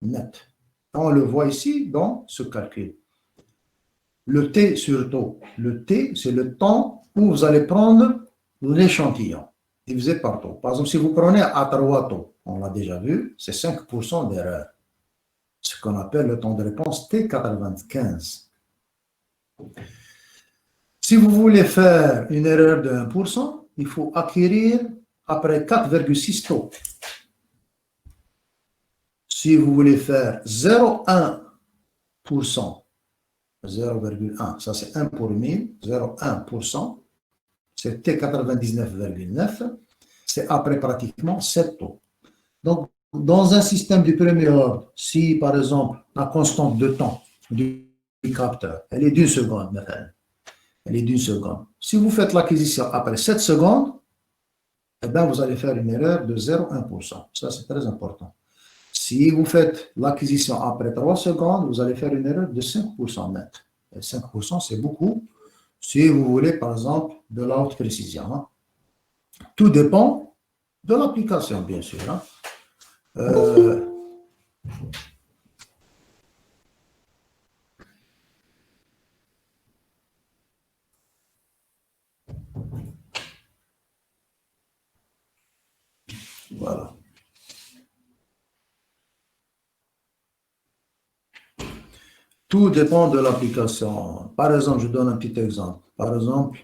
net. On le voit ici dans ce calcul. Le T sur taux. Le T, c'est le temps où vous allez prendre l'échantillon, divisé par taux. Par exemple, si vous prenez à 3 taux, on l'a déjà vu, c'est 5% d'erreur. Ce qu'on appelle le temps de réponse T95. Si vous voulez faire une erreur de 1%, il faut acquérir après 4,6 taux. Si vous voulez faire 0,1%, 0,1, ça c'est 1 pour 1000, 0,1%, c'est T99,9, c'est après pratiquement 7 taux. Donc, dans un système du premier ordre, si par exemple la constante de temps du capteur, elle est d'une seconde, elle est d'une seconde. Si vous faites l'acquisition après 7 secondes, eh bien, vous allez faire une erreur de 0,1%. Ça, c'est très important. Si vous faites l'acquisition après 3 secondes, vous allez faire une erreur de 5% net. Et 5%, c'est beaucoup si vous voulez, par exemple, de la haute précision. Hein. Tout dépend de l'application, bien sûr. Hein. Voilà. Tout dépend de l'application. Par exemple, je donne un petit exemple. Par exemple,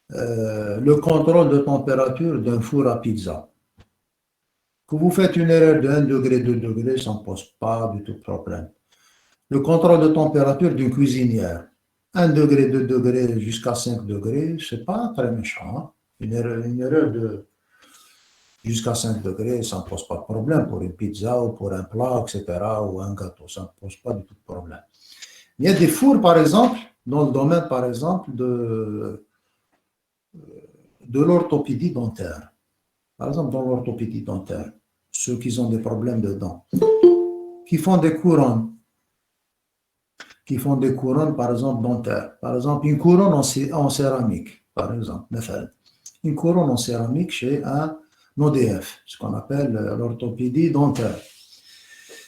le contrôle de température d'un four à pizza. Que vous faites une erreur de 1 degré, 2 degrés, ça ne pose pas du tout de problème. Le contrôle de température d'une cuisinière. 1 degré, 2 degrés jusqu'à 5 degrés, ce n'est pas très méchant. Hein? Une erreur de jusqu'à 5 degrés, ça ne pose pas de problème pour une pizza ou pour un plat, etc., ou un gâteau. Ça ne pose pas du tout de problème. Il y a des fours, par exemple, dans le domaine, par exemple, de l'orthopédie dentaire. Par exemple, dans l'orthopédie dentaire, ceux qui ont des problèmes de dents, qui font des couronnes, par exemple, dentaires. Par exemple, une couronne en céramique, par exemple, une couronne en céramique chez un ODF, ce qu'on appelle l'orthopédie dentaire.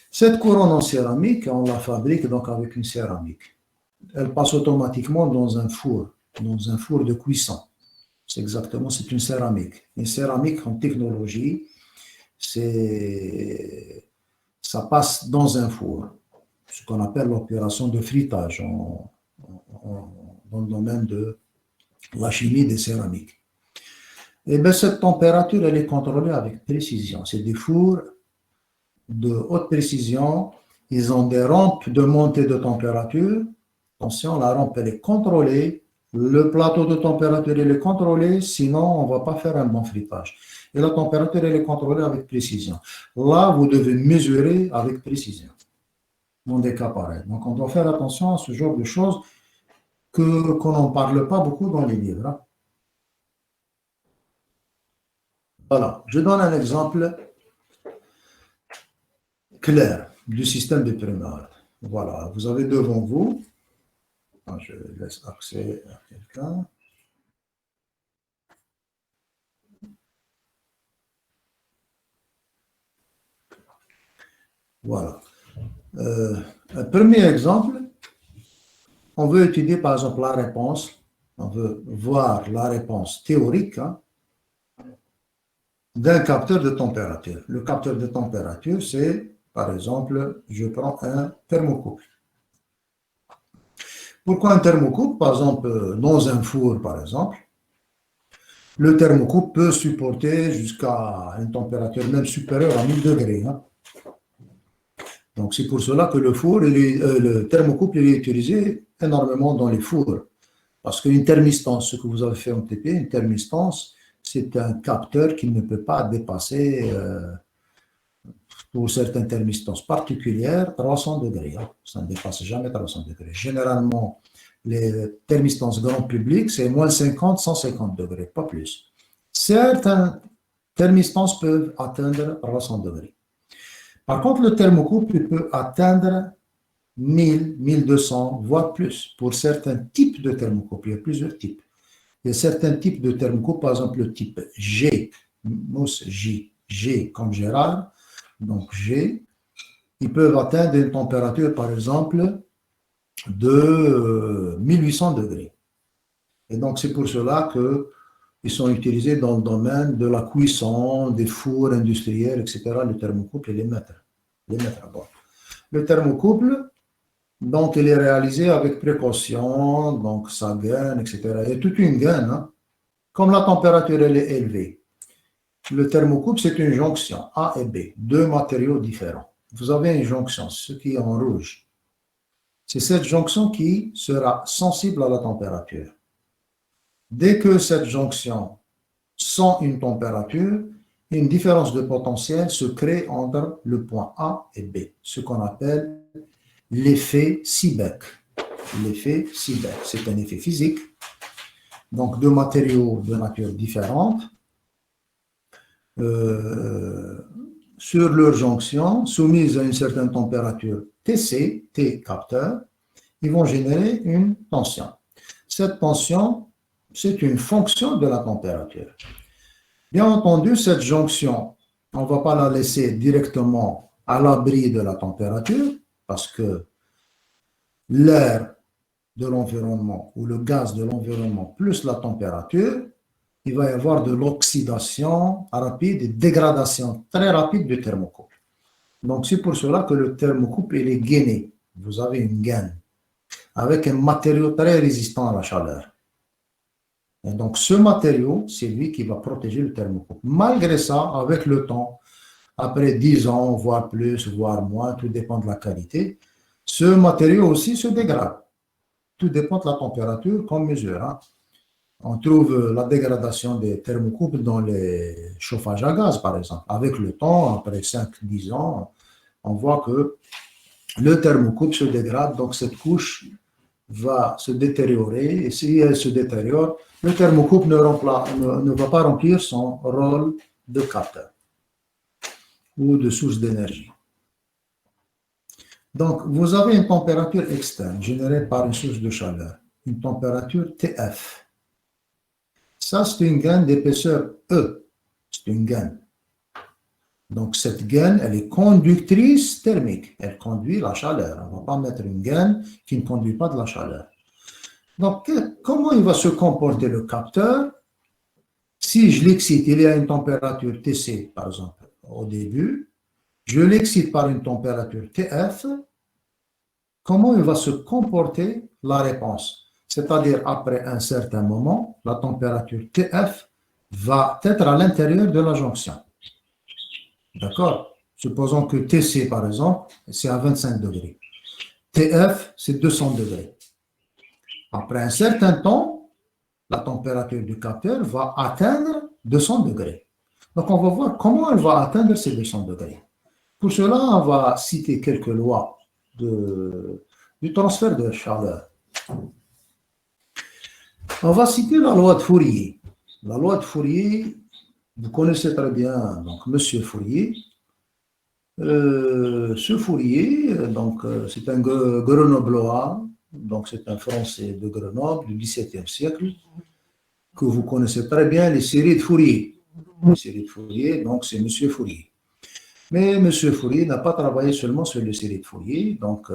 Cette couronne en céramique, on la fabrique donc avec une céramique. Elle passe automatiquement dans un four de cuisson. C'est une céramique. Une céramique en technologie, ça passe dans un four, ce qu'on appelle l'opération de fritage dans le domaine de la chimie des céramiques. Et bien, cette température, elle est contrôlée avec précision. C'est des fours de haute précision. Ils ont des rampes de montée de température. Attention, la rampe, elle est contrôlée. Le plateau de température, il est contrôlé. Sinon, on ne va pas faire un bon fritage. Et la température, elle est contrôlée avec précision. Là, vous devez mesurer avec précision dans des cas pareils. Donc, on doit faire attention à ce genre de choses qu'on n'en parle pas beaucoup dans les livres. Hein. Voilà, je donne un exemple clair du système de premier ordre. Voilà, vous avez devant vous, je laisse accès à quelqu'un. Voilà. Un premier exemple, on veut étudier par exemple la réponse, on veut voir la réponse théorique hein, d'un capteur de température. Le capteur de température, c'est, par exemple, je prends un thermocouple. Pourquoi un thermocouple? Par exemple, dans un four, par exemple, le thermocouple peut supporter jusqu'à une température même supérieure à 1000 degrés. Hein. Donc, c'est pour cela que le thermocouple est utilisé énormément dans les fours. Parce qu'une thermistance, ce que vous avez fait en TP, une thermistance, c'est un capteur qui ne peut pas dépasser, pour certaines thermistances particulières, 300 degrés. Hein. Ça ne dépasse jamais 300 degrés. Généralement, les thermistances grand public, c'est moins 50, 150 degrés, pas plus. Certaines thermistances peuvent atteindre 300 degrés. Par contre, le thermocouple peut atteindre 1000, 1200, voire plus. Pour certains types de thermocouple, il y a plusieurs types. Il y a certains types de thermocouple, par exemple le type G, mousse J, G comme Gérard, donc G, ils peuvent atteindre une température, par exemple, de 1800 degrés. Et donc, c'est pour cela qu'ils sont utilisés dans le domaine de la cuisson, des fours industriels, etc., le thermocouple et les mètres. À bord. Le thermocouple, donc, il est réalisé avec précaution, donc ça gaine, etc. Il y a toute une gaine, hein. Comme la température elle est élevée. Le thermocouple, c'est une jonction A et B, deux matériaux différents. Vous avez une jonction, ce qui est en rouge. C'est cette jonction qui sera sensible à la température. Dès que cette jonction sent une température, une différence de potentiel se crée entre le point A et B, ce qu'on appelle l'effet Seebeck. L'effet Seebeck, c'est un effet physique. Donc, deux matériaux de nature différente sur leur jonction, soumise à une certaine température TC, T capteur, ils vont générer une tension. Cette tension, c'est une fonction de la température. Bien entendu, cette jonction, on ne va pas la laisser directement à l'abri de la température parce que l'air de l'environnement ou le gaz de l'environnement plus la température, il va y avoir de l'oxydation rapide et dégradation très rapide du thermocouple. Donc, c'est pour cela que le thermocouple il est gainé. Vous avez une gaine avec un matériau très résistant à la chaleur. Et donc, ce matériau, c'est lui qui va protéger le thermocouple. Malgré ça, avec le temps, après 10 ans, voire plus, voire moins, tout dépend de la qualité, ce matériau aussi se dégrade. Tout dépend de la température qu'on mesure. Hein. On trouve la dégradation des thermocouples dans les chauffages à gaz, par exemple. Avec le temps, après 5-10 ans, on voit que le thermocouple se dégrade, donc cette couche va se détériorer, et si elle se détériore, le thermocouple ne va pas remplir son rôle de capteur ou de source d'énergie. Donc, vous avez une température externe générée par une source de chaleur, une température TF. Ça, c'est une gaine d'épaisseur E. C'est une gaine. Donc, cette gaine, elle est conductrice thermique. Elle conduit la chaleur. On ne va pas mettre une gaine qui ne conduit pas de la chaleur. Donc, comment il va se comporter le capteur? Si je l'excite, il y a une température TC, par exemple, au début. Je l'excite par une température TF. Comment il va se comporter la réponse? C'est-à-dire, après un certain moment, la température TF va être à l'intérieur de la jonction. D'accord? Supposons que TC, par exemple, c'est à 25 degrés. TF, c'est 200 degrés. Après un certain temps, la température du capteur va atteindre 200 degrés. Donc, on va voir comment elle va atteindre ces 200 degrés. Pour cela, on va citer quelques lois du transfert de chaleur. On va citer la loi de Fourier. La loi de Fourier, vous connaissez très bien donc Monsieur Fourier. Ce Fourier, donc c'est un grenoblois, donc c'est un Français de Grenoble du XVIIe siècle, que vous connaissez très bien les séries de Fourier. Les séries de Fourier, donc c'est Monsieur Fourier. Mais Monsieur Fourier n'a pas travaillé seulement sur les séries de Fourier, donc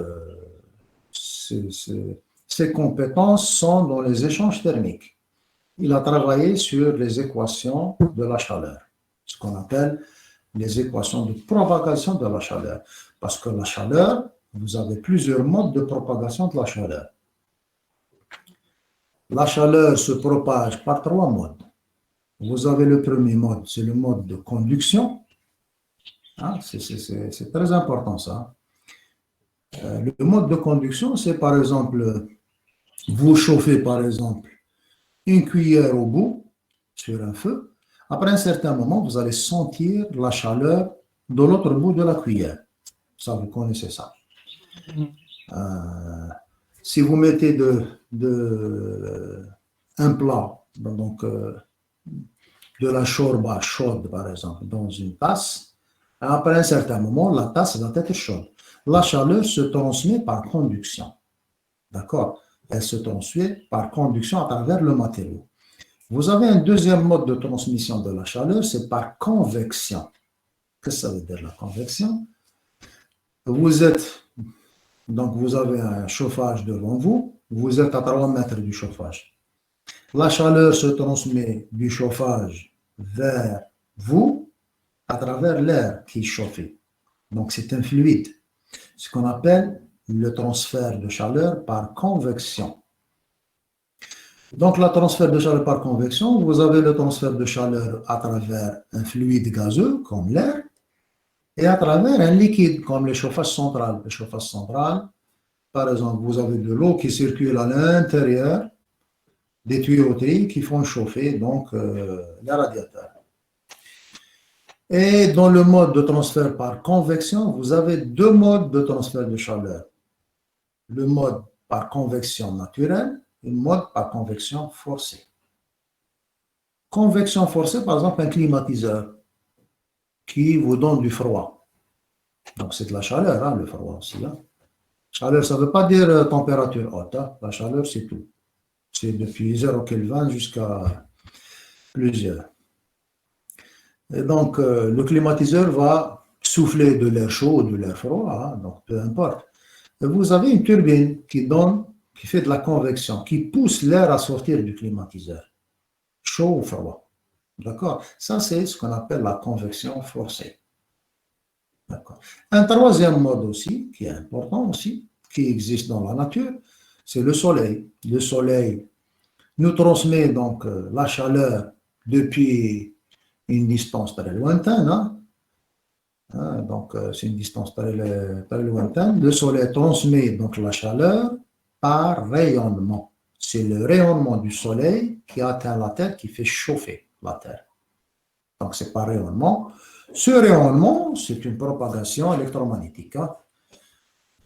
ses compétences sont dans les échanges thermiques. Il a travaillé sur les équations de la chaleur, ce qu'on appelle les équations de propagation de la chaleur. Parce que la chaleur, vous avez plusieurs modes de propagation de la chaleur. La chaleur se propage par 3 modes. Vous avez le premier mode, c'est le mode de conduction. Hein, c'est très important ça. Le mode de conduction, c'est par exemple, vous chauffez par exemple une cuillère au bout sur un feu. Après un certain moment, vous allez sentir la chaleur de l'autre bout de la cuillère. Ça, vous connaissez ça. Si vous mettez un plat, donc de la chorba chaude, par exemple, dans une tasse, après un certain moment, la tasse va être chaude. La chaleur se transmet par conduction. D'accord? Elle se transmet par conduction à travers le matériau. Vous avez un deuxième mode de transmission de la chaleur, c'est par convection. Qu'est-ce que ça veut dire la convection? Donc vous avez un chauffage devant vous, vous êtes à 3 mètres du chauffage. La chaleur se transmet du chauffage vers vous à travers l'air qui est chauffé. Donc c'est un fluide, ce qu'on appelle le transfert de chaleur par convection. Donc, le transfert de chaleur par convection, vous avez le transfert de chaleur à travers un fluide gazeux, comme l'air, et à travers un liquide, comme le chauffage central. Le chauffage central, par exemple, vous avez de l'eau qui circule à l'intérieur des tuyauteries qui font chauffer donc les radiateurs. Et dans le mode de transfert par convection, vous avez deux modes de transfert de chaleur. Le mode par convection naturelle et le mode par convection forcée. Convection forcée, par exemple, un climatiseur qui vous donne du froid. Donc, c'est de la chaleur, hein, le froid aussi. Hein. Chaleur, ça ne veut pas dire température haute. Hein. La chaleur, c'est tout. C'est depuis 0 Kelvin jusqu'à plusieurs. Et donc, le climatiseur va souffler de l'air chaud ou de l'air froid, hein, donc peu importe. Et vous avez une turbine qui fait de la convection, qui pousse l'air à sortir du climatiseur, chaud ou froid. D'accord? Ça, c'est ce qu'on appelle la convection forcée. D'accord. Un troisième mode aussi, qui est important aussi, qui existe dans la nature, c'est le soleil. Le soleil nous transmet donc la chaleur depuis une distance très lointaine. Hein, donc, c'est une distance très lointaine. Le soleil transmet donc la chaleur par rayonnement. C'est le rayonnement du soleil qui atteint la Terre, qui fait chauffer la Terre. Donc, c'est par rayonnement. Ce rayonnement, c'est une propagation électromagnétique. Hein.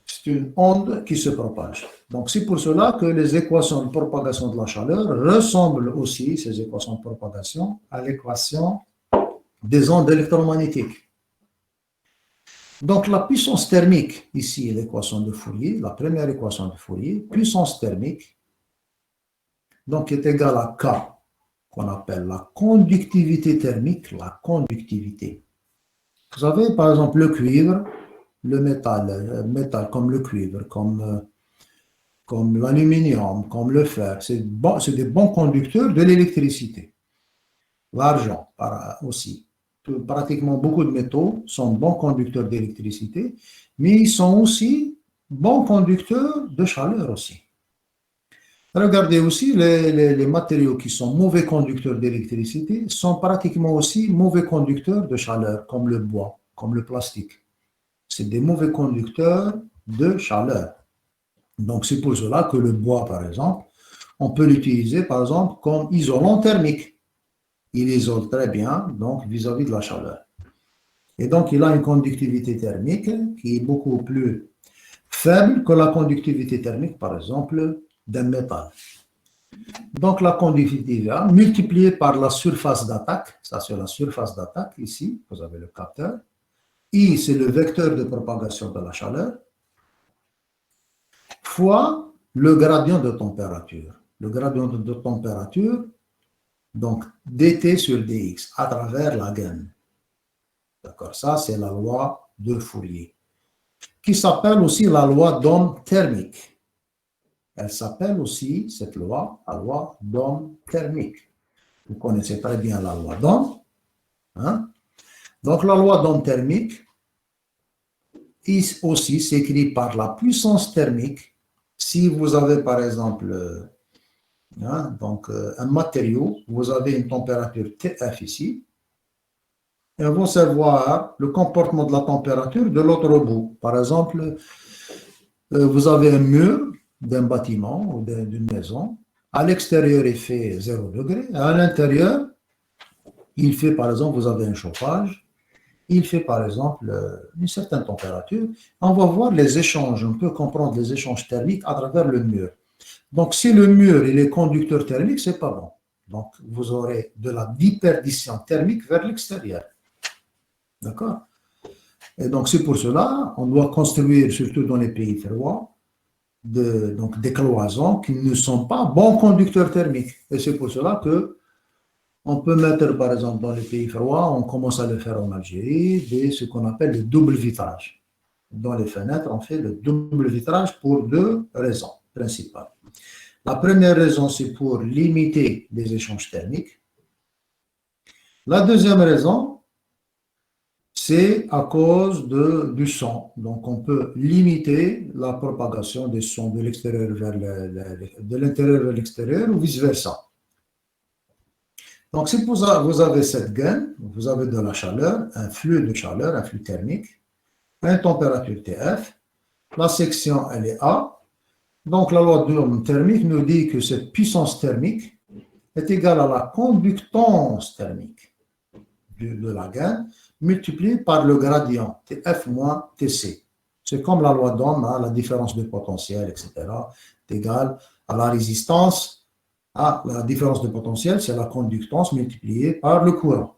C'est une onde qui se propage. Donc, c'est pour cela que les équations de propagation de la chaleur ressemblent aussi, ces équations de propagation, à l'équation des ondes électromagnétiques. Donc, la puissance thermique, ici, l'équation de Fourier, la première équation de Fourier, puissance thermique, donc est égale à K, qu'on appelle la conductivité thermique, la conductivité. Vous savez, par exemple, le cuivre, le métal comme le cuivre, comme l'aluminium, comme le fer, c'est des bons conducteurs de l'électricité. L'argent aussi. Pratiquement beaucoup de métaux sont bons conducteurs d'électricité, mais ils sont aussi bons conducteurs de chaleur aussi. Regardez aussi les matériaux qui sont mauvais conducteurs d'électricité sont pratiquement aussi mauvais conducteurs de chaleur, comme le bois, comme le plastique. C'est des mauvais conducteurs de chaleur. Donc, c'est pour cela que le bois, par exemple, on peut l'utiliser, par exemple, comme isolant thermique. Il isole très bien, donc, vis-à-vis de la chaleur. Et donc, il a une conductivité thermique qui est beaucoup plus faible que la conductivité thermique, par exemple, d'un métal. Donc, la conductivité multipliée par la surface d'attaque, ça c'est la surface d'attaque, ici, vous avez le capteur. I, c'est le vecteur de propagation de la chaleur, fois le gradient de température. Le gradient de température, donc dt sur dx, à travers la gaine. D'accord, ça c'est la loi de Fourier, qui s'appelle aussi la loi d'Ohm thermique. Elle s'appelle aussi, cette loi, la loi d'Ohm thermique. Vous connaissez très bien la loi d'Ohm. Hein? Donc la loi d'Ohm thermique aussi s'écrit par la puissance thermique. Si vous avez par exemple un matériau, vous avez une température Tf ici, et on va savoir le comportement de la température de l'autre bout. Par exemple, vous avez un mur d'un bâtiment ou d'une maison. À l'extérieur, il fait 0 degré. À l'intérieur, il fait, par exemple, vous avez un chauffage. Il fait, par exemple, une certaine température. On va voir les échanges. On peut comprendre les échanges thermiques à travers le mur. Donc, si le mur il est conducteur thermique, ce n'est pas bon. Donc, vous aurez de la déperdition thermique vers l'extérieur. D'accord? Et donc, c'est pour cela on doit construire, surtout dans les pays froids, donc des cloisons qui ne sont pas bons conducteurs thermiques. Et c'est pour cela que on peut mettre, par exemple, dans les pays froids, on commence à le faire en Algérie, ce qu'on appelle le double vitrage. dans les fenêtres, on fait le double vitrage pour deux raisons principales. La première raison, c'est pour limiter les échanges thermiques. La deuxième raison, c'est à cause du son. Donc, on peut limiter la propagation des sons de l'extérieur de l'intérieur vers l'extérieur ou vice-versa. Donc, si vous avez cette gaine, vous avez de la chaleur, un flux de chaleur, un flux thermique, une température TF, la section, elle est A. Donc, la loi d'Ohm thermique nous dit que cette puissance thermique est égale à la conductance thermique de la gaine multipliée par le gradient TF moins TC. C'est comme la loi d'Ohm, hein, la différence de potentiel, etc., est égale à la résistance. La différence de potentiel, c'est la conductance multipliée par le courant.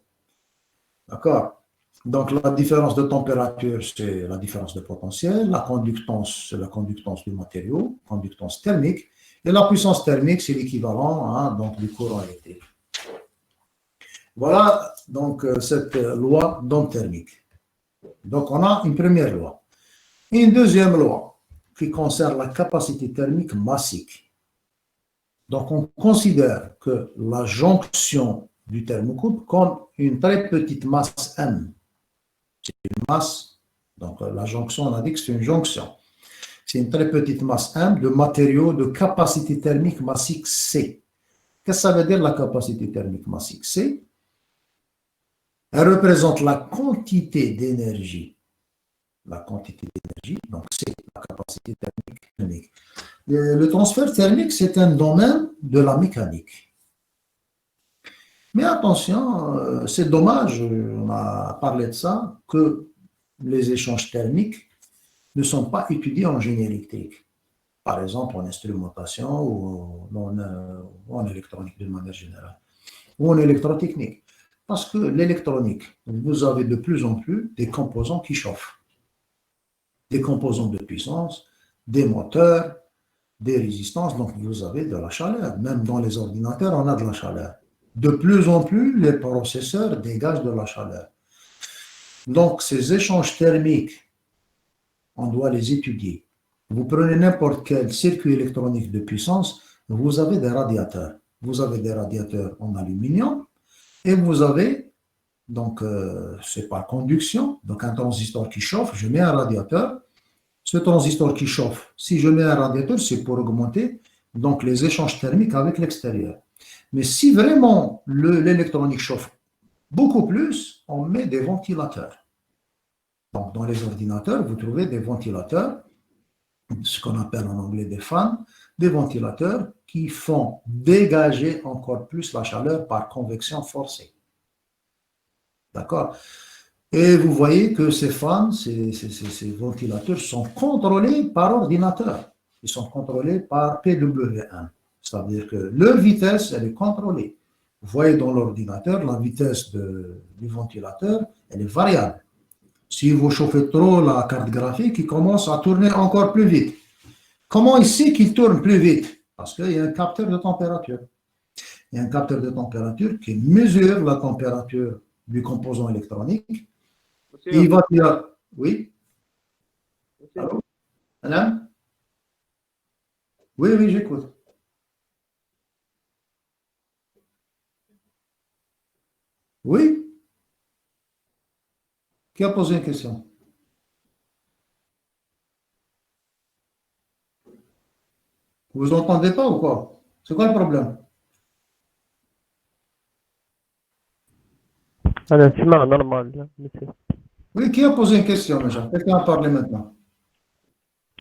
D'accord? Donc, la différence de température, c'est la différence de potentiel. La conductance, c'est la conductance du matériau, conductance thermique. Et la puissance thermique, c'est l'équivalent donc, du courant électrique. Voilà donc cette loi d'Ohm thermique. Donc, on a une première loi. Une deuxième loi qui concerne la capacité thermique massique. Donc, on considère que la jonction du thermocouple comme une très petite masse M. C'est une masse, donc la jonction, on a dit que c'est une jonction. C'est une très petite masse M de matériaux de capacité thermique massique C. Qu'est-ce que ça veut dire la capacité thermique massique C? Elle représente la quantité d'énergie. La quantité d'énergie, donc c'est la capacité thermique. Le transfert thermique, c'est un domaine de la mécanique. Mais attention, c'est dommage, on a parlé de ça, que les échanges thermiques ne sont pas étudiés en génie électrique. Par exemple, en instrumentation ou en électronique d'une manière générale, ou en électrotechnique. Parce que l'électronique, vous avez de plus en plus des composants qui chauffent. Des composants de puissance, des moteurs, des résistances, donc vous avez de la chaleur. Même dans les ordinateurs, on a de la chaleur. De plus en plus, les processeurs dégagent de la chaleur. Donc, ces échanges thermiques, on doit les étudier. Vous prenez n'importe quel circuit électronique de puissance, vous avez des radiateurs. Vous avez des radiateurs en aluminium et vous avez, donc, c'est par conduction, donc un transistor qui chauffe, je mets un radiateur. Ce transistor qui chauffe, si je mets un radiateur, c'est pour augmenter donc, les échanges thermiques avec l'extérieur. Mais si vraiment l'électronique chauffe beaucoup plus, on met des ventilateurs. Donc, dans les ordinateurs, vous trouvez des ventilateurs, ce qu'on appelle en anglais des fans, des ventilateurs qui font dégager encore plus la chaleur par convection forcée. D'accord? Et vous voyez que ces fans, ces ventilateurs sont contrôlés par ordinateur. Ils sont contrôlés par PWM. C'est-à-dire que leur vitesse, elle est contrôlée. Vous voyez dans l'ordinateur, la vitesse du ventilateur, elle est variable. Si vous chauffez trop la carte graphique, il commence à tourner encore plus vite. Comment il sait qu'il tourne plus vite? Parce qu'il y a un capteur de température. Il y a un capteur de température qui mesure la température du composant électronique. Et il va dire, oui? Allô? Madame? Oui, oui, j'écoute. Oui? Qui a posé une question? Vous entendez pas ou quoi? C'est quoi le problème? C'est normal, monsieur. Oui, qui a posé une question déjà? Quelqu'un a parlé maintenant.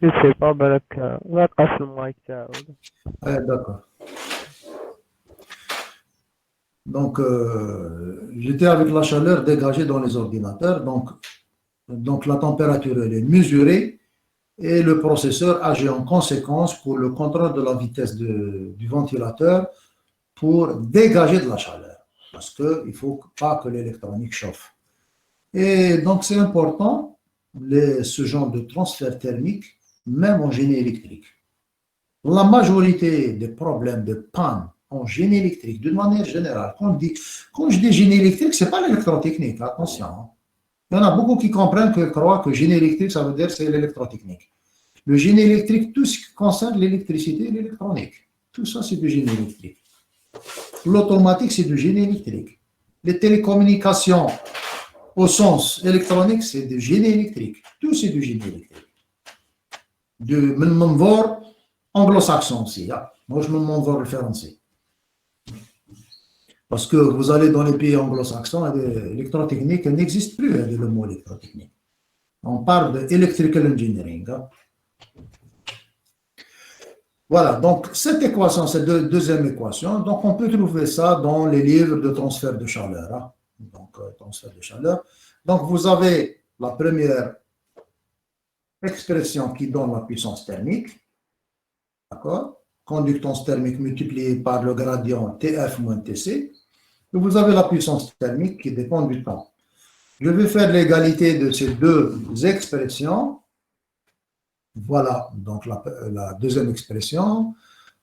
Je ne sais pas, لا تقفل المايك تاعو. D'accord. Donc, j'étais avec la chaleur dégagée dans les ordinateurs. Donc la température, elle est mesurée et le processeur agit en conséquence pour le contrôle de la vitesse du ventilateur pour dégager de la chaleur. Parce qu'il ne faut pas que l'électronique chauffe. Et donc, c'est important, ce genre de transfert thermique, même en génie électrique. La majorité des problèmes de panne en génie électrique, d'une manière générale, quand je dis génie électrique, ce n'est pas l'électrotechnique, attention. Il y en a beaucoup qui comprennent, qui croient que génie électrique, ça veut dire c'est l'électrotechnique. Le génie électrique, tout ce qui concerne l'électricité et l'électronique. Tout ça, c'est du génie électrique. L'automatique, c'est du génie électrique. Les télécommunications au sens électronique, c'est du génie électrique. Tout, c'est du génie électrique. Du menvor anglo-saxon aussi. Hein. Moi, je me menvor le français. Parce que vous allez dans les pays anglo-saxons, l'électrotechnique n'existe plus, le mot électrotechnique. On parle de electrical engineering. Hein. Voilà, donc cette équation, cette deuxième équation, donc on peut trouver ça dans les livres de transfert de chaleur. Hein. Donc, transfert de chaleur. Donc, vous avez la première expression qui donne la puissance thermique. D'accord? Conductance thermique multipliée par le gradient TF moins TC. Et vous avez la puissance thermique qui dépend du temps. Je vais faire l'égalité de ces deux expressions. Voilà, donc la deuxième expression,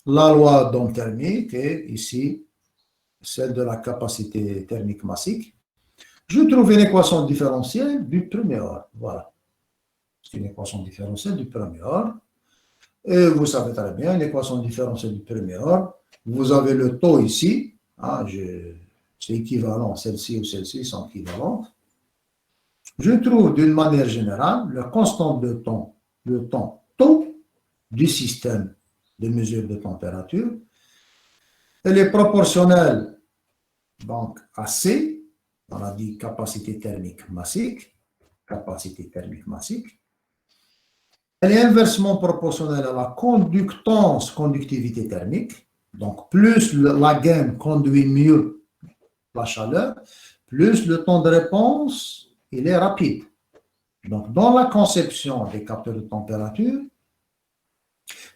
la loi d'Ohm thermique et ici, celle de la capacité thermique massique. Je trouve une équation différentielle du premier ordre. Voilà. C'est une équation différentielle du premier ordre. Et vous savez très bien, une équation différentielle du premier ordre. Vous avez le taux ici. Hein, c'est équivalent, celle-ci ou celle-ci sont équivalentes. Je trouve d'une manière générale la constante de temps, le temps taux du système de mesure de température. Elle est proportionnelle donc, à C, on a dit capacité thermique massique, capacité thermique massique. Elle est inversement proportionnelle à la conductance, conductivité thermique. Donc, plus la gaine conduit mieux la chaleur, plus le temps de réponse, il est rapide. Donc, dans la conception des capteurs de température,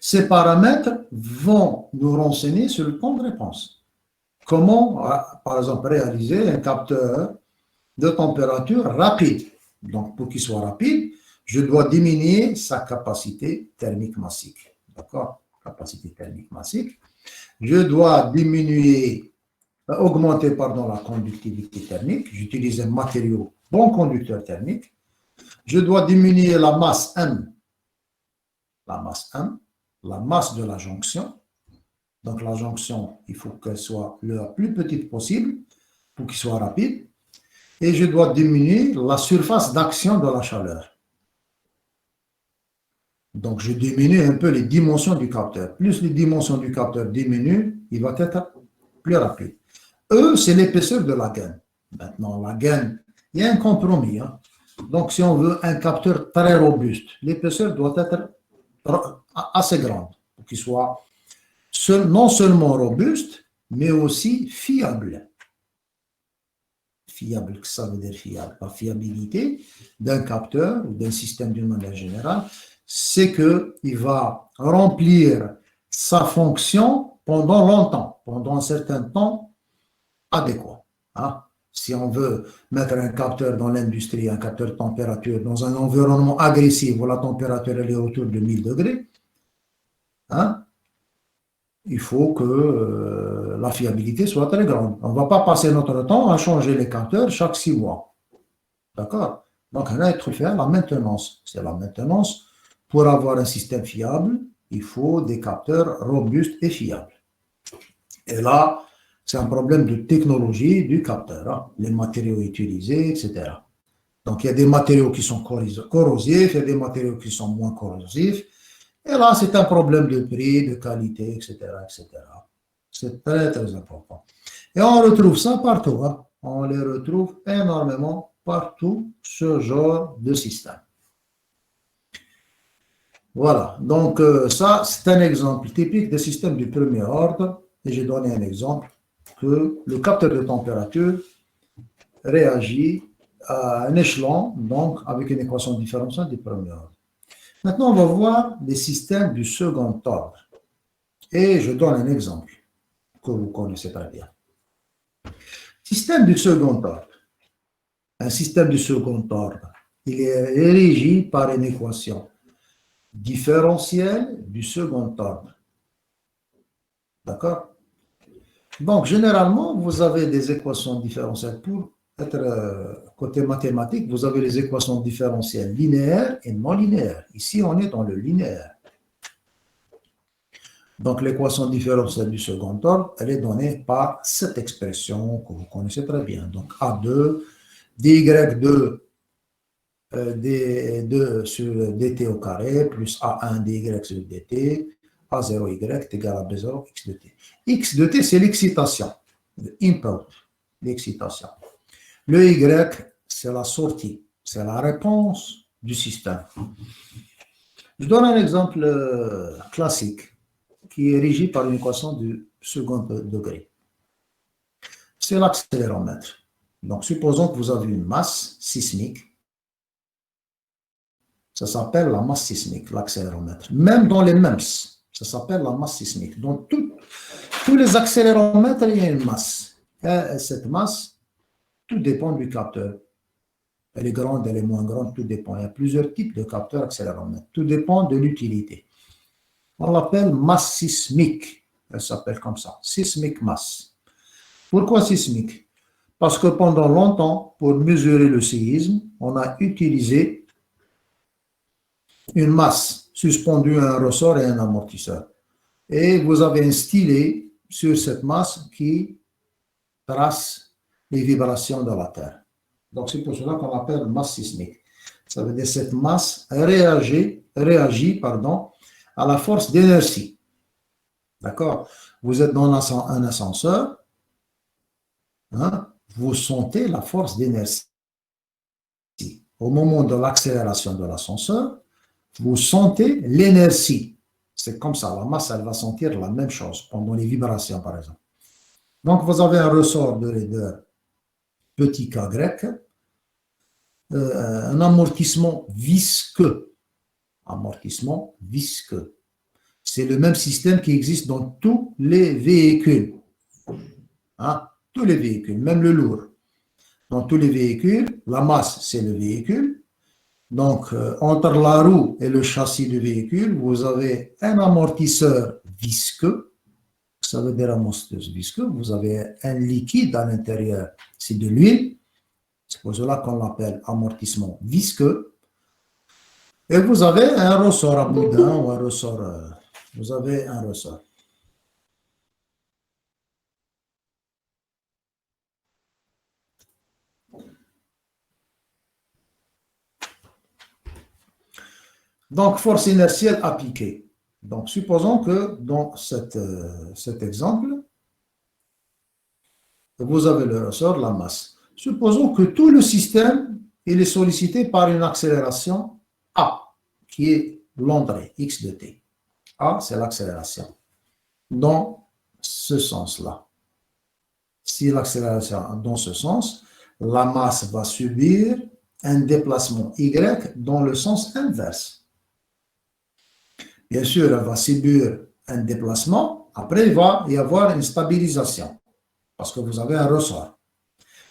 ces paramètres vont nous renseigner sur le temps de réponse. Comment, par exemple, réaliser un capteur de température rapide. Donc, pour qu'il soit rapide, je dois diminuer sa capacité thermique massique. D'accord? Capacité thermique massique. Je dois augmenter la conductivité thermique. J'utilise un matériau bon conducteur thermique. Je dois diminuer la masse M. La masse de la jonction. Donc, la jonction, il faut qu'elle soit la plus petite possible pour qu'il soit rapide. Et je dois diminuer la surface d'action de la chaleur. Donc, je diminue un peu les dimensions du capteur. Plus les dimensions du capteur diminuent, il va être plus rapide. E, c'est l'épaisseur de la gaine. Maintenant, la gaine, il y a un compromis. Hein. Donc, si on veut un capteur très robuste, l'épaisseur doit être assez grande pour qu'il soit non seulement robuste, mais aussi fiable. Fiable, ça veut dire fiable. La fiabilité d'un capteur ou d'un système d'une manière générale, c'est qu'il va remplir sa fonction pendant longtemps, pendant un certain temps adéquat. Hein? Si on veut mettre un capteur dans l'industrie, un capteur de température, dans un environnement agressif où la température est autour de 1000 degrés, hein? Il faut que la fiabilité soit très grande. On ne va pas passer notre temps à changer les capteurs chaque 6 mois. D'accord? Donc, on a être faire la maintenance. C'est la maintenance. Pour avoir un système fiable, il faut des capteurs robustes et fiables. Et là, c'est un problème de technologie du capteur, hein, les matériaux utilisés, etc. Donc, il y a des matériaux qui sont corrosifs, il y a des matériaux qui sont moins corrosifs. Et là, c'est un problème de prix, de qualité, etc. etc. C'est très, très important. Et on retrouve ça partout. Hein. On les retrouve énormément partout, ce genre de système. Voilà. Donc, ça, c'est un exemple typique des systèmes du premier ordre. Et j'ai donné un exemple que le capteur de température réagit à un échelon, donc avec une équation différentielle du premier ordre. Maintenant, on va voir les systèmes du second ordre. Et je donne un exemple que vous connaissez très bien. Système du second ordre. Un système du second ordre, il est régi par une équation différentielle du second ordre. D'accord? Donc, généralement, vous avez des équations différentielles pour être côté mathématique, vous avez les équations différentielles linéaires et non linéaires. Ici, on est dans le linéaire. Donc, l'équation différentielle du second ordre, elle est donnée par cette expression que vous connaissez très bien. Donc, A2, dy2 d2 sur dt au carré, plus A1 dy sur dt, A0y est égal à B0 x de t. X de t, c'est l'excitation, l'input, l'excitation. Le y, c'est la sortie, c'est la réponse du système. Je donne un exemple classique qui est régi par une équation du second degré. C'est l'accéléromètre. Donc, supposons que vous avez une masse sismique. Ça s'appelle la masse sismique, l'accéléromètre. Même dans les MEMS, ça s'appelle la masse sismique. Dans tous les accéléromètres, il y a une masse. Et cette masse, tout dépend du capteur. Elle est grande, elle est moins grande, tout dépend. Il y a plusieurs types de capteurs accéléromètres. Tout dépend de l'utilité. On l'appelle masse sismique. Elle s'appelle comme ça, sismic mass. Pourquoi sismique? Parce que pendant longtemps, pour mesurer le séisme, on a utilisé une masse suspendue à un ressort et un amortisseur. Et vous avez un stylet sur cette masse qui trace les vibrations de la Terre. Donc, c'est pour cela qu'on l'appelle masse sismique. Ça veut dire que cette masse réagit à la force d'inertie. D'accord? Vous êtes dans un ascenseur, hein, vous sentez la force d'inertie. Au moment de l'accélération de l'ascenseur, vous sentez l'inertie. C'est comme ça, la masse, elle va sentir la même chose pendant les vibrations, par exemple. Donc, vous avez un ressort de raideur petit k grec, un amortissement visqueux. Amortissement visqueux. C'est le même système qui existe dans tous les véhicules. Hein? Tous les véhicules, même le lourd. Dans tous les véhicules, la masse, c'est le véhicule. Donc, entre la roue et le châssis du véhicule, vous avez un amortisseur visqueux. Ça veut dire amortisseur visqueux. Vous avez un liquide à l'intérieur, c'est de l'huile. C'est pour cela qu'on l'appelle amortissement visqueux. Et vous avez un ressort à boudin ou un ressort. Vous avez un ressort. Donc, force inertielle appliquée. Donc, supposons que dans cet exemple, vous avez le ressort, la masse. Supposons que tout le système il est sollicité par une accélération A, qui est l'entrée, x de t. A, c'est l'accélération. Dans ce sens-là. Si l'accélération dans ce sens, la masse va subir un déplacement y dans le sens inverse. Bien sûr, elle va subir un déplacement. Après, il va y avoir une stabilisation parce que vous avez un ressort.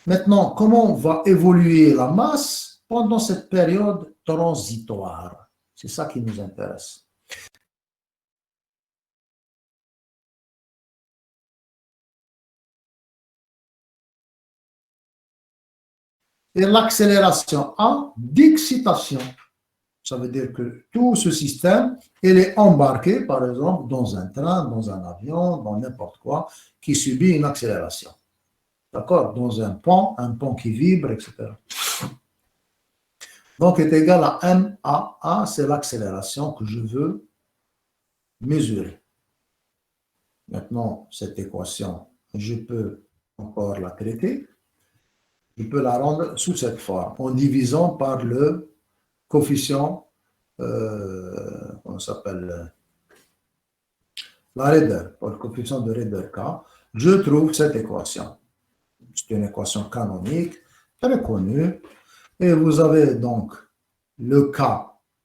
Maintenant, comment va évoluer la masse pendant cette période transitoire? C'est ça qui nous intéresse. Et l'accélération A d'excitation. Ça veut dire que tout ce système, il est embarqué, par exemple, dans un train, dans un avion, dans n'importe quoi, qui subit une accélération. D'accord? Dans un pont qui vibre, etc. Donc, est égal à MA. A, c'est l'accélération que je veux mesurer. Maintenant, cette équation, je peux encore la traiter. Je peux la rendre sous cette forme, en divisant par le coefficient, comment s'appelle, la raideur, pour le coefficient de raideur K, je trouve cette équation. C'est une équation canonique, très connue, et vous avez donc le K,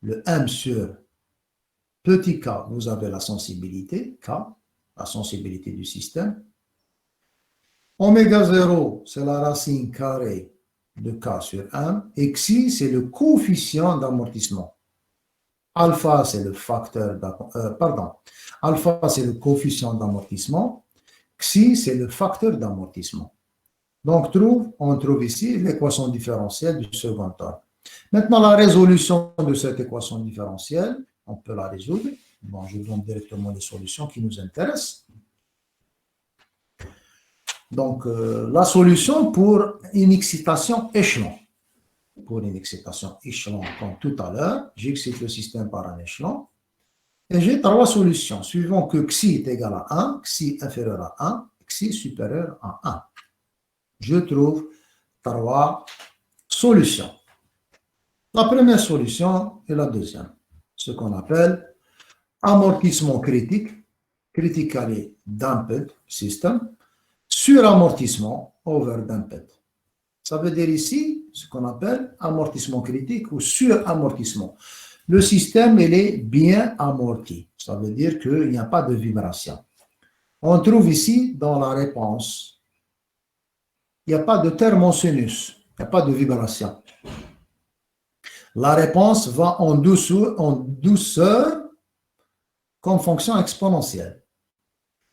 le M sur petit k, vous avez la sensibilité, K, la sensibilité du système. Oméga 0, c'est la racine carrée de K sur 1, et Xi, c'est le coefficient d'amortissement. Alpha, c'est le facteur alpha, c'est le coefficient d'amortissement. Xi, c'est le facteur d'amortissement. Donc, on trouve ici l'équation différentielle du second ordre. Maintenant, la résolution de cette équation différentielle, on peut la résoudre. Bon, je donne directement les solutions qui nous intéressent. Donc, la solution pour une excitation échelon. Pour une excitation échelon, comme tout à l'heure, j'excite le système par un échelon. Et j'ai trois solutions, suivant que xi est égal à 1, xi inférieur à 1, xi supérieur à 1. Je trouve trois solutions. La première solution est la deuxième, ce qu'on appelle amortissement critique, critically damped system, suramortissement over damped. Ça veut dire ici ce qu'on appelle amortissement critique ou suramortissement. Le système, il est bien amorti. Ça veut dire qu'il n'y a pas de vibration. On trouve ici dans la réponse, il n'y a pas de thermosinus, il n'y a pas de vibration. La réponse va en douceur comme fonction exponentielle.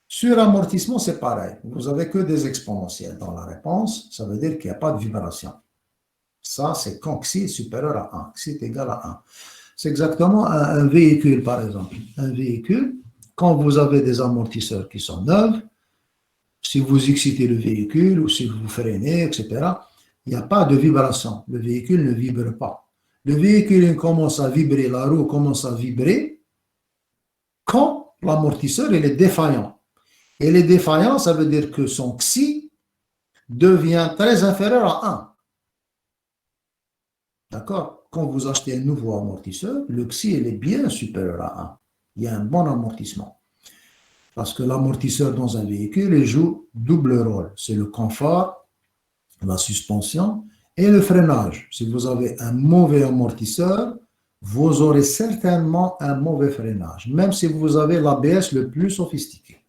Suramortissement, c'est pareil. Vous n'avez que des exponentielles dans la réponse. Ça veut dire qu'il n'y a pas de vibration. Ça, c'est quand xi est supérieur à 1. Xi est égal à 1. C'est exactement un véhicule, par exemple. Un véhicule, quand vous avez des amortisseurs qui sont neufs, si vous excitez le véhicule ou si vous freinez, etc., il n'y a pas de vibration. Le véhicule ne vibre pas. Le véhicule commence à vibrer, la roue commence à vibrer quand l'amortisseur est défaillant. Et les défaillants, ça veut dire que son xi devient très inférieur à 1. D'accord? Quand vous achetez un nouveau amortisseur, le xi est bien supérieur à 1. Il y a un bon amortissement. Parce que l'amortisseur dans un véhicule, il joue double rôle. C'est le confort, la suspension et le freinage. Si vous avez un mauvais amortisseur, vous aurez certainement un mauvais freinage, même si vous avez l'ABS le plus sophistiqué.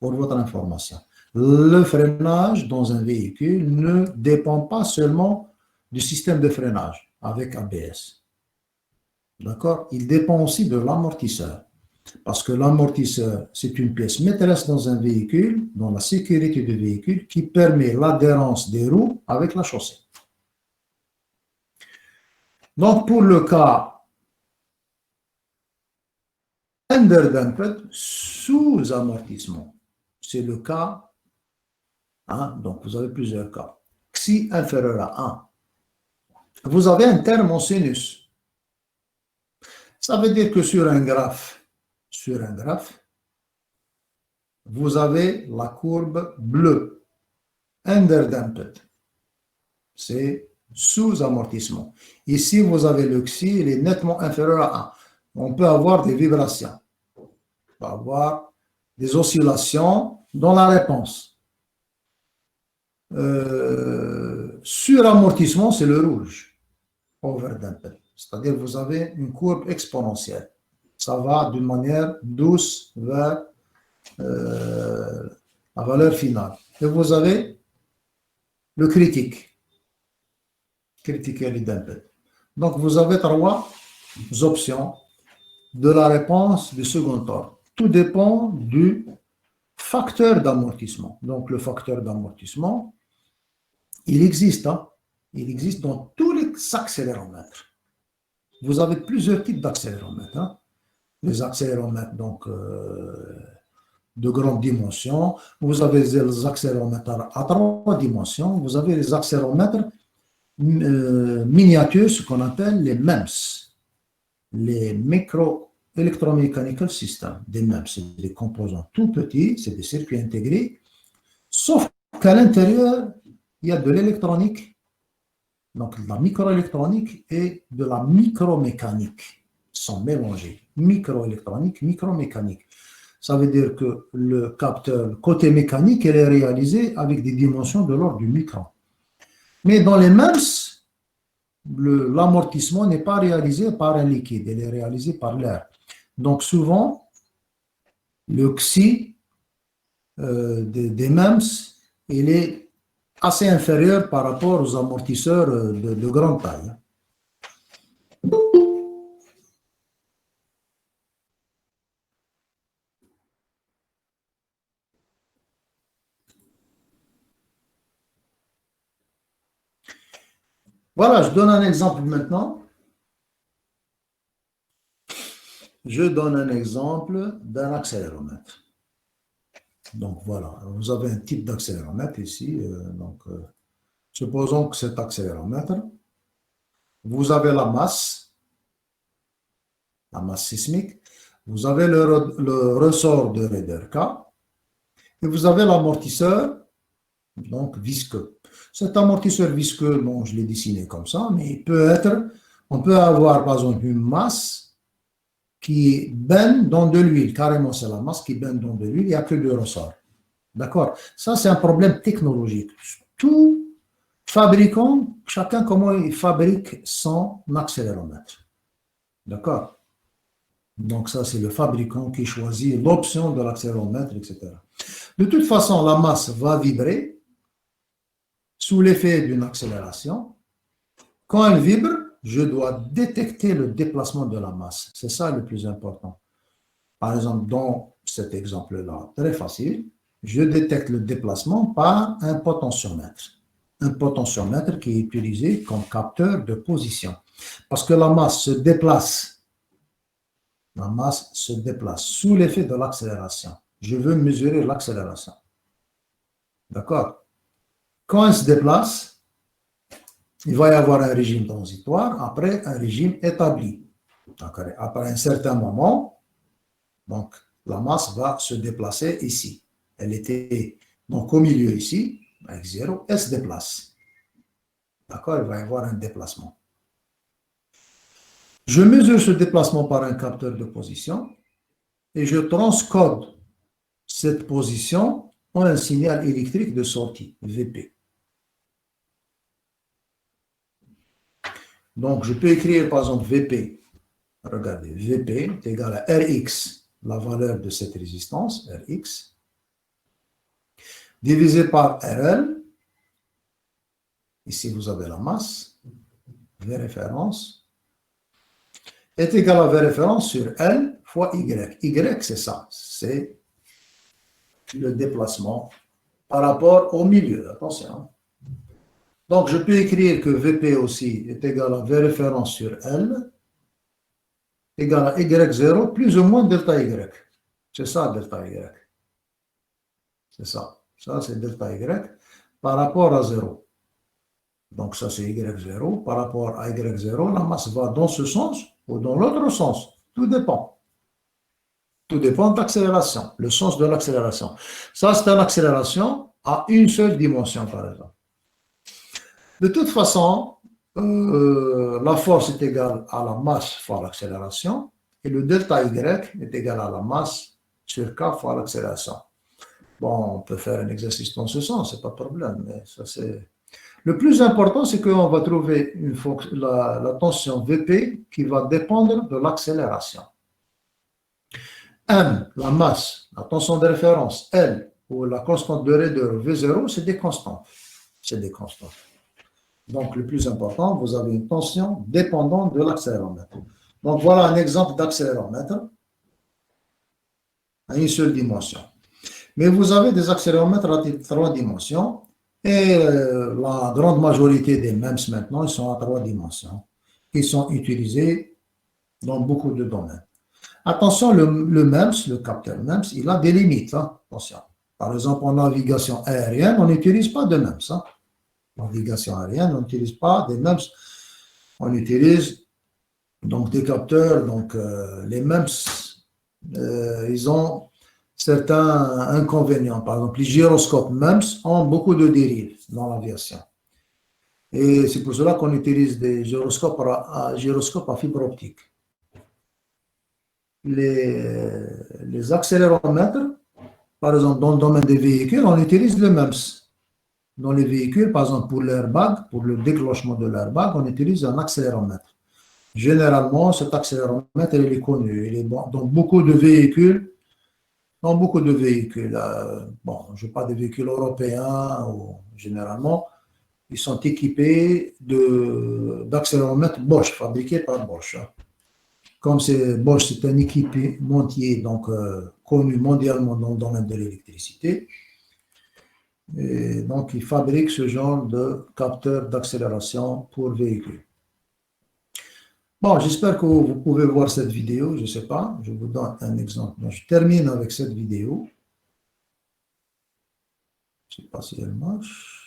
Pour votre information. Le freinage dans un véhicule ne dépend pas seulement du système de freinage avec ABS. D'accord? Il dépend aussi de l'amortisseur. Parce que l'amortisseur, c'est une pièce maîtresse dans un véhicule, dans la sécurité du véhicule, qui permet l'adhérence des roues avec la chaussée. Donc, pour le cas underdamped, sous amortissement, c'est le cas, hein, donc vous avez plusieurs cas. Xi inférieur à 1, vous avez un terme en sinus. Ça veut dire que sur un graphe, vous avez la courbe bleue, underdamped. C'est sous amortissement. Ici, vous avez le xi, il est nettement inférieur à 1. On peut avoir des vibrations. On peut avoir des oscillations dans la réponse. Suramortissement, c'est le rouge. Overdamped. C'est-à-dire que vous avez une courbe exponentielle. Ça va d'une manière douce vers la valeur finale. Et vous avez le critique. Critically damped. Donc, vous avez trois options de la réponse du second ordre. Tout dépend du facteur d'amortissement. Donc, le facteur d'amortissement, il existe. Hein? Il existe dans tous les accéléromètres. Vous avez plusieurs types d'accéléromètres. Hein? Les accéléromètres donc, de grande dimension. Vous avez les accéléromètres à 3 dimensions. Vous avez les accéléromètres miniatures, ce qu'on appelle les MEMS, les Micro-Electromechanical Systems, des MEMS. C'est des composants tout petits, c'est des circuits intégrés, sauf qu'à l'intérieur, il y a de l'électronique, donc de la microélectronique et de la micromécanique sont mélangés. Microélectronique, micromécanique. Ça veut dire que le capteur, le côté mécanique, il est réalisé avec des dimensions de l'ordre du micron. Mais dans les MEMS, l'amortissement n'est pas réalisé par un liquide, il est réalisé par l'air. Donc souvent, le xi des MEMS, il est assez inférieur par rapport aux amortisseurs de grande taille. Voilà, je donne un exemple maintenant. Je donne un exemple d'un accéléromètre. Donc voilà, vous avez un type d'accéléromètre ici. Supposons que cet accéléromètre, vous avez la masse sismique, vous avez le ressort de Rader K, et vous avez l'amortisseur, donc visqueux. Cet amortisseur visqueux, bon, je l'ai dessiné comme ça, mais il peut être, on peut avoir par exemple une masse qui baigne dans de l'huile. Carrément, c'est la masse qui baigne dans de l'huile, il n'y a que deux ressorts. D'accord? Ça, c'est un problème technologique. Tout fabricant, chacun comment il fabrique son accéléromètre. D'accord? Donc ça, c'est le fabricant qui choisit l'option de l'accéléromètre, etc. De toute façon, la masse va vibrer sous l'effet d'une accélération. Quand elle vibre, je dois détecter le déplacement de la masse. C'est ça le plus important. Par exemple, dans cet exemple-là, très facile, je détecte le déplacement par un potentiomètre. Un potentiomètre qui est utilisé comme capteur de position. Parce que la masse se déplace sous l'effet de l'accélération. Je veux mesurer l'accélération. D'accord? Quand elle se déplace, il va y avoir un régime transitoire, après un régime établi. Après un certain moment, donc la masse va se déplacer ici. Elle était donc au milieu ici, avec 0, elle se déplace. D'accord? Il va y avoir un déplacement. Je mesure ce déplacement par un capteur de position et je transcode cette position en un signal électrique de sortie, Vp. Donc, je peux écrire par exemple Vp. Regardez, Vp est égal à Rx, la valeur de cette résistance, Rx, divisé par RL. Ici, vous avez la masse, V référence, est égal à V référence sur L fois Y. Y, c'est ça, c'est le déplacement par rapport au milieu. Attention. Donc, je peux écrire que Vp aussi est égal à V référence sur L égal à Y0 plus ou moins delta Y. C'est ça, delta Y. C'est ça. Ça, c'est delta Y par rapport à 0. Donc, ça, c'est Y0. Par rapport à Y0, la masse va dans ce sens ou dans l'autre sens. Tout dépend. Tout dépend de l'accélération, le sens de l'accélération. Ça, c'est une accélération à une seule dimension, par exemple. De toute façon, la force est égale à la masse fois l'accélération et le delta Y est égal à la masse sur K fois l'accélération. Bon, on peut faire un exercice dans ce sens, c'est pas de problème, mais ça c'est... Le plus important, c'est qu'on va trouver la tension Vp qui va dépendre de l'accélération. M, la masse, la tension de référence, L, ou la constante de Rader, V0, c'est des constantes. C'est des constantes. Donc, le plus important, vous avez une tension dépendante de l'accéléromètre. Donc, voilà un exemple d'accéléromètre à une seule dimension. Mais vous avez des accéléromètres à 3 dimensions et la grande majorité des MEMS maintenant, ils sont à 3 dimensions. Ils sont utilisés dans beaucoup de domaines. Attention, le MEMS, le capteur MEMS, il a des limites. Hein. Attention. Par exemple, en navigation aérienne, on n'utilise pas de MEMS. Hein. En navigation aérienne, on n'utilise pas des MEMS. On utilise donc des capteurs. Donc, les MEMS, ils ont certains inconvénients. Par exemple, les gyroscopes MEMS ont beaucoup de dérives dans l'aviation. Et c'est pour cela qu'on utilise des gyroscopes à fibre optique. Les accéléromètres, par exemple, dans le domaine des véhicules, on utilise le MEMS. Dans les véhicules, par exemple, pour l'airbag, pour le déclenchement de l'airbag, on utilise un accéléromètre. Généralement, cet accéléromètre, il est connu. Il est dans beaucoup de véhicules. Dans beaucoup de véhicules. Bon, je parle des véhicules européens, généralement, ils sont équipés d'accéléromètres Bosch, fabriqués par Bosch. Comme Bosch, c'est un équipementier donc, connu mondialement dans le domaine de l'électricité. Et donc, ils fabriquent ce genre de capteur d'accélération pour véhicules. Bon, j'espère que vous pouvez voir cette vidéo. Je ne sais pas. Je vous donne un exemple. Donc, je termine avec cette vidéo. Je ne sais pas si elle marche.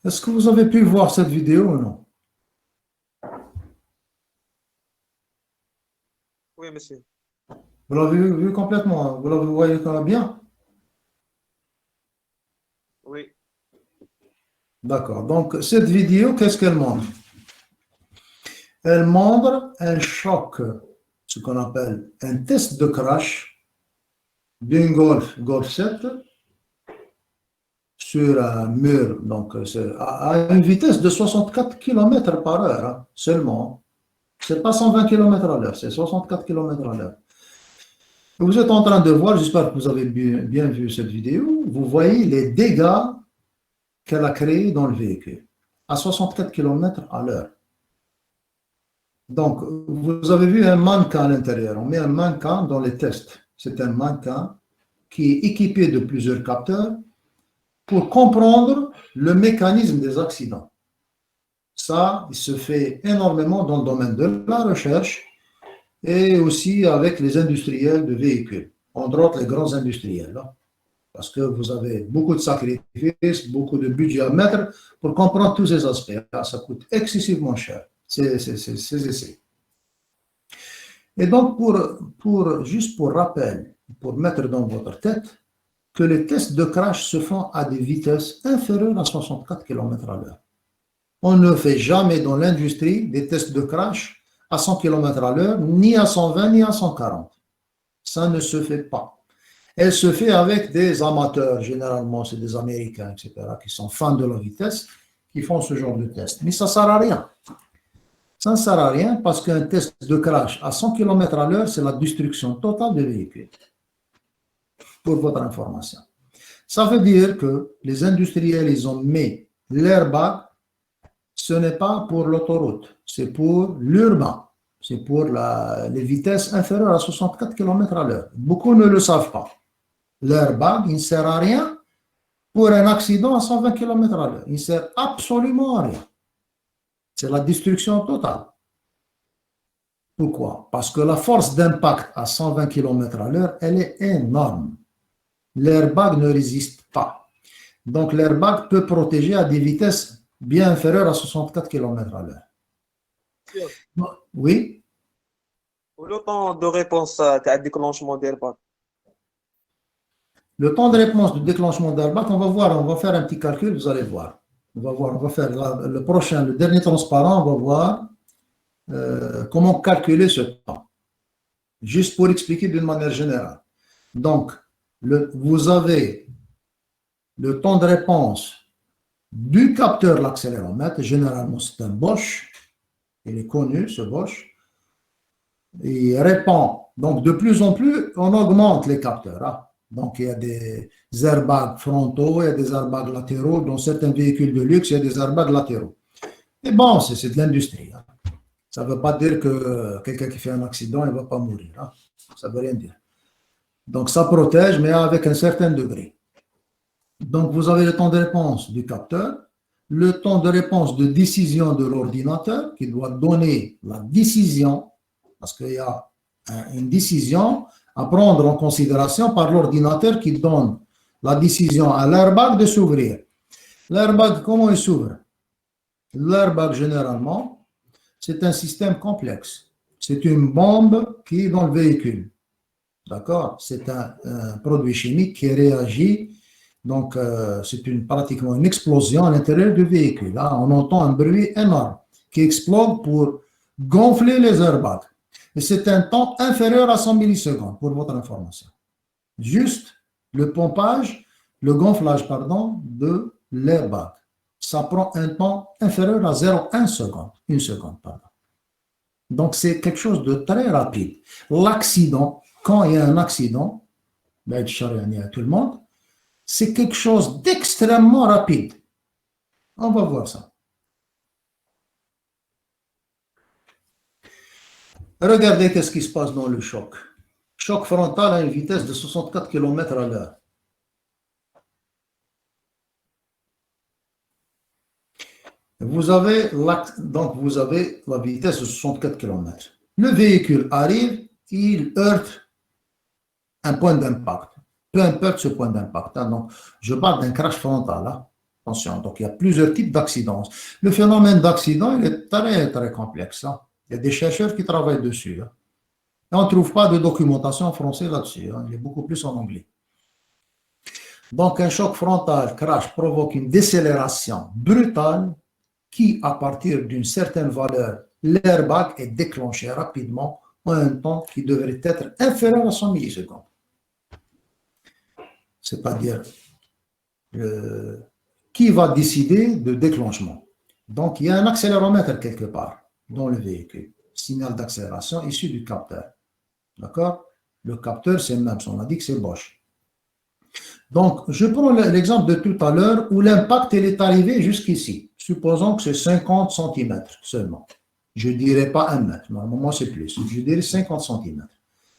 Est-ce que vous avez pu voir cette vidéo ou non? Oui, monsieur. Vous l'avez vu complètement? Vous l'avez voyé bien? Oui. D'accord. Donc, cette vidéo, qu'est-ce qu'elle montre? Elle montre un choc, ce qu'on appelle un test de crash d'une Golf 7 sur un mur, donc à une vitesse de 64 km par heure hein, seulement. Ce n'est pas 120 km à l'heure, c'est 64 km à l'heure. Vous êtes en train de voir, j'espère que vous avez bien vu cette vidéo, vous voyez les dégâts qu'elle a créés dans le véhicule à 64 km à l'heure. Donc, vous avez vu un mannequin à l'intérieur. On met un mannequin dans les tests. C'est un mannequin qui est équipé de plusieurs capteurs pour comprendre le mécanisme des accidents. Ça, il se fait énormément dans le domaine de la recherche et aussi avec les industriels de véhicules, entre autres les grands industriels. Hein, parce que vous avez beaucoup de sacrifices, beaucoup de budget à mettre pour comprendre tous ces aspects. Ça coûte excessivement cher, ces essais. Et donc, juste pour rappel, pour mettre dans votre tête, que les tests de crash se font à des vitesses inférieures à 64 km à l'heure. On ne fait jamais dans l'industrie des tests de crash à 100 km à l'heure, ni à 120, ni à 140. Ça ne se fait pas. Elle se fait avec des amateurs, généralement c'est des Américains, etc., qui sont fans de la vitesse, qui font ce genre de test. Mais ça ne sert à rien. Ça ne sert à rien parce qu'un test de crash à 100 km à l'heure, c'est la destruction totale du véhicule. Pour votre information. Ça veut dire que les industriels, ils ont mis l'airbag, ce n'est pas pour l'autoroute, c'est pour l'urbain, c'est pour les vitesses inférieures à 64 km à l'heure. Beaucoup ne le savent pas. L'airbag, il ne sert à rien pour un accident à 120 km à l'heure. Il ne sert absolument à rien. C'est la destruction totale. Pourquoi? Parce que la force d'impact à 120 km à l'heure, elle est énorme. L'airbag ne résiste pas. Donc, l'airbag peut protéger à des vitesses bien inférieures à 64 km à l'heure. Oui? Le temps de réponse à déclenchement d'airbag. Le temps de réponse du déclenchement d'airbag, on va faire un petit calcul, vous allez voir. On va faire le dernier transparent, on va voir comment calculer ce temps. Juste pour expliquer d'une manière générale. Donc, vous avez le temps de réponse du capteur, l'accéléromètre, généralement c'est un Bosch, il est connu ce Bosch, il répond, donc de plus en plus on augmente les capteurs, hein. Donc il y a des airbags frontaux, il y a des airbags latéraux, dans certains véhicules de luxe il y a des airbags latéraux. Et bon, c'est de l'industrie. Hein. Ça ne veut pas dire que quelqu'un qui fait un accident, il ne va pas mourir. Hein. Ça ne veut rien dire. Donc, ça protège, mais avec un certain degré. Donc, vous avez le temps de réponse du capteur, le temps de réponse de décision de l'ordinateur qui doit donner la décision, parce qu'il y a une décision à prendre en considération par l'ordinateur qui donne la décision à l'airbag de s'ouvrir. L'airbag, comment il s'ouvre? L'airbag, généralement, c'est un système complexe. C'est une bombe qui est dans le véhicule. D'accord? C'est un produit chimique qui réagit. Donc, c'est pratiquement une explosion à l'intérieur du véhicule. Là, on entend un bruit énorme qui explose pour gonfler les airbags. Et c'est un temps inférieur à 100 millisecondes, pour votre information. Juste le pompage, le gonflage, pardon, de l'airbag. Ça prend un temps inférieur à 0,1 seconde. Une seconde, pardon. Donc, c'est quelque chose de très rapide. L'accident, quand il y a un accident, ben, à tout le monde, c'est quelque chose d'extrêmement rapide. On va voir ça. Regardez qu'est-ce qui se passe dans le choc. Choc frontal à une vitesse de 64 km à l'heure. Vous avez la vitesse de 64 km. Le véhicule arrive, il heurte un point d'impact. Peu importe ce point d'impact. Hein. Donc, je parle d'un crash frontal. Hein. Attention, donc il y a plusieurs types d'accidents. Le phénomène d'accident, il est très, très complexe. Hein. Il y a des chercheurs qui travaillent dessus. Hein. Et on ne trouve pas de documentation en français là-dessus. Hein. Il est beaucoup plus en anglais. Donc, un choc frontal, crash, provoque une décélération brutale qui, à partir d'une certaine valeur, l'airbag est déclenché rapidement en un temps qui devrait être inférieur à 100 millisecondes. C'est-à-dire qui va décider de déclenchement. Donc, il y a un accéléromètre quelque part dans le véhicule, signal d'accélération issu du capteur. D'accord? Le capteur, c'est le même, on a dit que c'est Bosch. Donc, je prends l'exemple de tout à l'heure où l'impact est arrivé jusqu'ici. Supposons que c'est 50 cm seulement. Je ne dirais pas 1 mètre, normalement c'est plus. Je dirais 50 cm.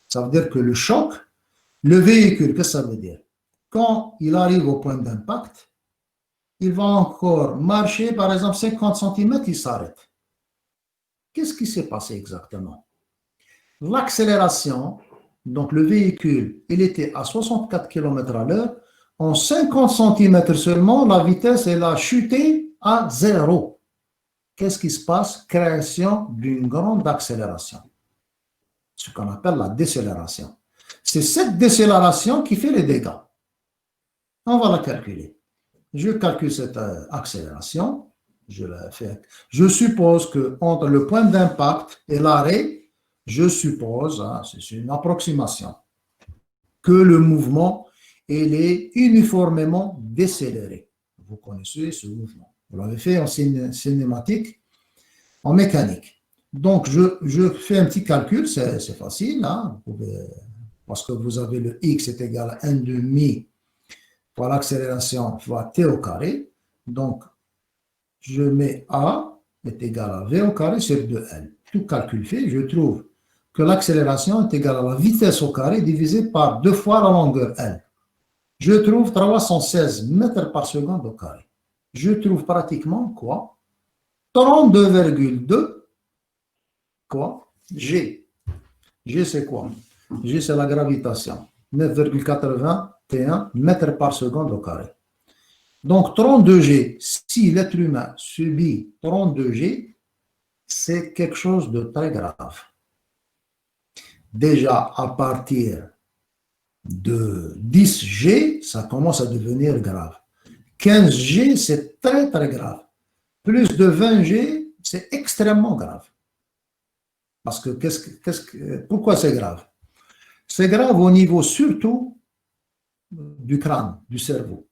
Ça veut dire que le choc, le véhicule, qu'est-ce que ça veut dire? Quand il arrive au point d'impact, il va encore marcher, par exemple, 50 cm, il s'arrête. Qu'est-ce qui s'est passé exactement? L'accélération, donc le véhicule, il était à 64 km à l'heure. En 50 cm seulement, la vitesse, elle a chuté à 0. Qu'est-ce qui se passe? Création d'une grande accélération. Ce qu'on appelle la décélération. C'est cette décélération qui fait les dégâts. On va la calculer. Je calcule cette accélération. Je la fais. Je suppose que entre le point d'impact et l'arrêt, je suppose, hein, c'est une approximation, que le mouvement il est uniformément décéléré. Vous connaissez ce mouvement. Vous l'avez fait en cinématique, en mécanique. Donc, je fais un petit calcul, c'est facile, hein, parce que vous avez le x est égal à 1 demi fois l'accélération fois t au carré. Donc, je mets a est égal à v au carré sur 2l. Tout calcul fait, je trouve que l'accélération est égale à la vitesse au carré divisé par 2 fois la longueur l. Je trouve 316 mètres par seconde au carré. Je trouve pratiquement quoi? 32,2 quoi? G. G c'est quoi? G c'est la gravitation. 9,81 mètres par seconde au carré. Donc 32G, si l'être humain subit 32G, c'est quelque chose de très grave. Déjà à partir de 10G, ça commence à devenir grave. 15G, c'est très très grave. Plus de 20G, c'est extrêmement grave. Parce que, pourquoi c'est grave? C'est grave au niveau surtout du crâne, du cerveau.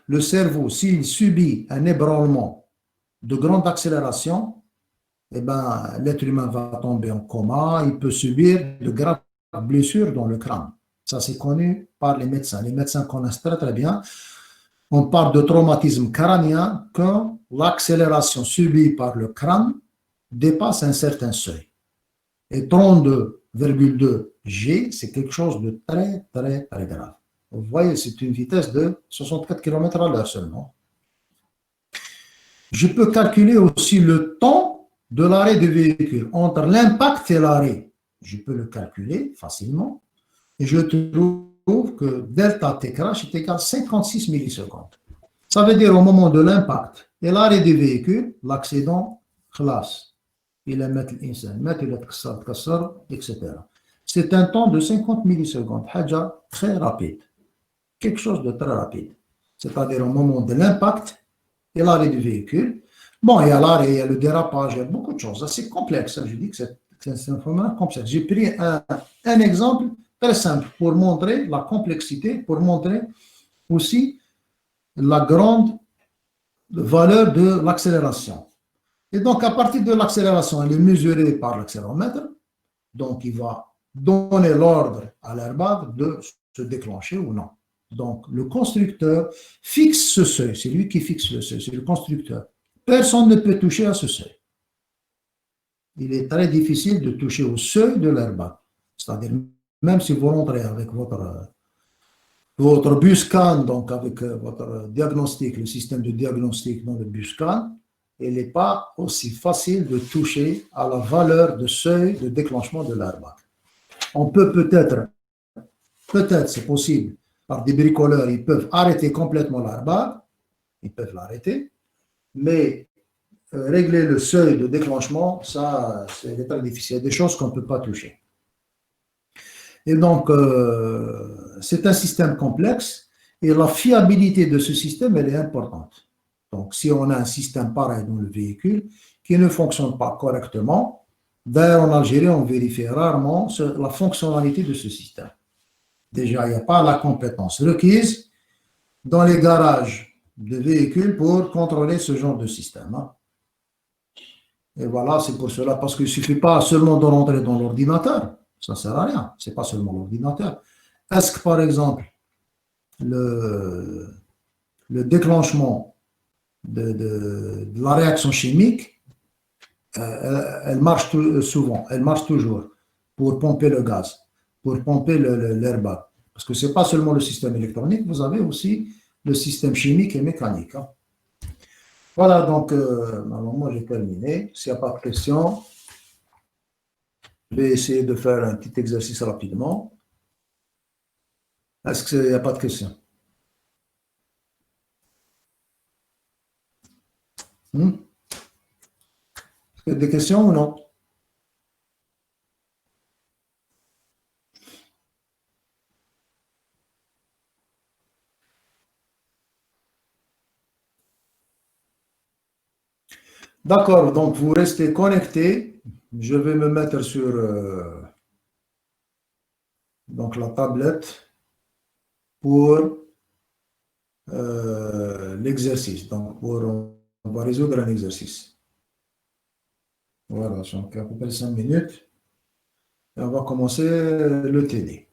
Le cerveau, s'il subit un ébranlement de grande accélération, eh ben, l'être humain va tomber en coma, il peut subir de graves blessures dans le crâne. Ça, c'est connu par les médecins. Les médecins connaissent très très bien. On parle de traumatisme crânien quand l'accélération subie par le crâne dépasse un certain seuil. Et 32,2 G, c'est quelque chose de très, très, très grave. Vous voyez, c'est une vitesse de 64 km à l'heure seulement. Je peux calculer aussi le temps de l'arrêt du véhicule. Entre l'impact et l'arrêt, je peux le calculer facilement. Et je trouve que delta T crash est égal à 56 millisecondes. Ça veut dire au moment de l'impact et l'arrêt du véhicule, l'accident classe. Il est mettre l'insan, mettre le tkasser, etc. C'est un temps de 50 millisecondes. Haja très rapide. Quelque chose de très rapide. C'est-à-dire au moment de l'impact et l'arrêt du véhicule. Bon, il y a l'arrêt, il y a le dérapage, il y a beaucoup de choses. C'est complexe. Je dis que c'est un phénomène complexe. J'ai pris un exemple très simple pour montrer la complexité, pour montrer aussi la grande valeur de l'accélération. Et donc, à partir de l'accélération, elle est mesurée par l'accéléromètre. Donc, il va donner l'ordre à l'airbag de se déclencher ou non. Donc, le constructeur fixe ce seuil. C'est lui qui fixe le seuil, c'est le constructeur. Personne ne peut toucher à ce seuil. Il est très difficile de toucher au seuil de l'airbag. C'est-à-dire, même si vous rentrez avec votre buscan, donc avec votre diagnostic, le système de diagnostic dans le buscan, il n'est pas aussi facile de toucher à la valeur de seuil de déclenchement de l'airbag. On peut peut-être, c'est possible, par des bricoleurs, ils peuvent arrêter complètement l'airbag, ils peuvent l'arrêter, mais régler le seuil de déclenchement, ça, c'est très difficile. Il y a des choses qu'on ne peut pas toucher. Et donc, c'est un système complexe et la fiabilité de ce système, elle est importante. Donc, si on a un système pareil dans le véhicule qui ne fonctionne pas correctement, d'ailleurs en Algérie, on vérifie rarement la fonctionnalité de ce système. Déjà, il n'y a pas la compétence requise dans les garages de véhicules pour contrôler ce genre de système. Et voilà, c'est pour cela, parce qu'il ne suffit pas seulement de rentrer dans l'ordinateur, ça ne sert à rien, ce n'est pas seulement l'ordinateur. Est-ce que, par exemple, le déclenchement de la réaction chimique, elle marche souvent, elle marche toujours pour pomper le gaz, pour pomper l'airbag. Parce que ce n'est pas seulement le système électronique, vous avez aussi le système chimique et mécanique. Voilà, donc, moi j'ai terminé. S'il n'y a pas de questions, je vais essayer de faire un petit exercice rapidement. Est-ce qu'il n'y a pas de questions? Est-ce qu'il y a des questions ou non? D'accord, donc vous restez connectés. Je vais me mettre sur donc la tablette pour l'exercice. Donc, on va résoudre un exercice. Voilà, donc à peu près 5 minutes. Et on va commencer le TD.